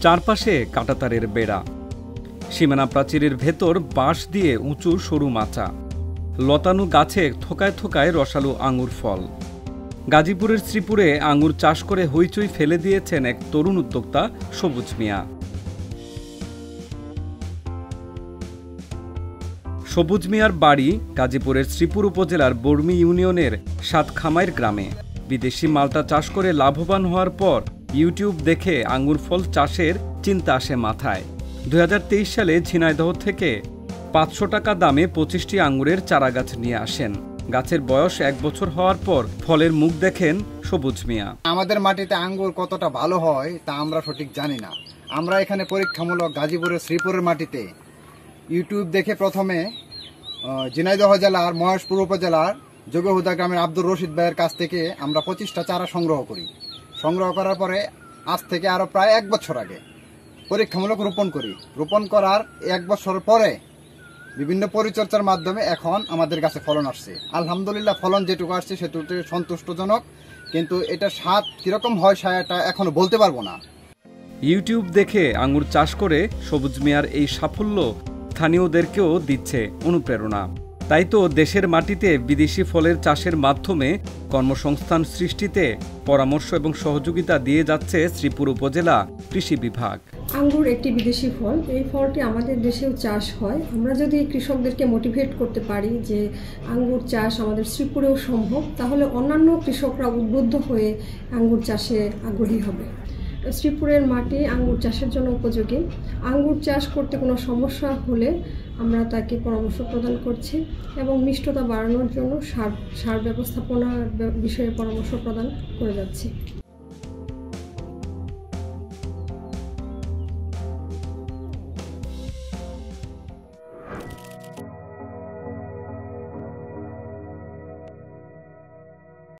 চারপাশে কাঁটাতারের বেড়া, সীমানা প্রাচীরের ভেতর বাঁশ দিয়ে উঁচু সরু মাচা, লতানো গাছে থোকায় থোকায় রসালো আঙুর ফল। গাজীপুরের শ্রীপুরে আঙুর চাষ করে হইচই ফেলে দিয়েছেন এক তরুণ উদ্যোক্তা সবুজ মিয়া। সবুজ মিয়ার বাড়ি গাজীপুরের শ্রীপুর উপজেলার বর্মি ইউনিয়নের সাতখামাইর গ্রামে। বিদেশি মালটা চাষ করে লাভবান হওয়ার পর ইউটিউব দেখে আঙুর ফল চাষের চিন্তা আসে মাথায়। 2023 সালে ঝিনাইদহ থেকে 500 টাকা দামে 25টি আঙুরের চারাগাছ নিয়ে আসেন। গাছের বয়স 1 বছর হওয়ার পর ফলের মুখ দেখেন সবুজ মিয়া। আমাদের মাটিতে আঙ্গুর কতটা ভালো হয় তা আমরা সঠিক জানি না। আমরা এখানে পরীক্ষামূলক গাজীপুরের শ্রীপুরের মাটিতে ইউটিউব দেখে প্রথমে ঝিনাইদহ জেলার মহেশপুর উপজেলার যোগহুদা গ্রামের আব্দুর রশিদ ভাইয়ের কাছ থেকে আমরা 25টা চারা সংগ্রহ করি। সংগ্রহ করার পরে আজ থেকে আরো প্রায় 1 বছর আগে পরীক্ষামূলক রোপণ করি। রোপণ করার 1 বছর পরে বিভিন্ন পরিচর্যার মাধ্যমে এখন আমাদের কাছে ফলন আসছে। আলহামদুলিল্লাহ, ফলন যেটুকু আসছে সেটুকু সন্তুষ্টজনক, কিন্তু এটা স্বাদ কিরকম হয় সেটা এখনো বলতে পারবো না। ইউটিউব দেখে আঙুর চাষ করে সবুজ মিয়ার এই সাফল্য স্থানীয়দেরকেও দিচ্ছে অনুপ্রেরণা। তাই তো দেশের মাটিতে বিদেশি ফলের চাষের মাধ্যমে কর্মসংস্থান সৃষ্টিতে পরামর্শ এবং সহযোগিতা দিয়ে যাচ্ছে শ্রীপুর উপজেলা কৃষি বিভাগ। আঙ্গুর একটি বিদেশি ফল, এই ফলটি আমাদের দেশেও চাষ হয়। আমরা যদি কৃষকদেরকে মোটিভেট করতে পারি যে আঙ্গুর চাষ আমাদের শ্রীপুরেও সম্ভব, তাহলে অন্যান্য কৃষকরা উদ্বুদ্ধ হয়ে আঙ্গুর চাষে আগ্রহী হবে। শ্রীপুরের মাটি আঙ্গুর চাষের জন্য উপযোগী। আঙ্গুর চাষ করতে কোনো সমস্যা হলে আমরা তাকে পরামর্শ প্রদান করছি এবং মিষ্টতা বাড়ানোর জন্য সার ব্যবস্থাপনার বিষয়ে পরামর্শ প্রদান করে যাচ্ছি।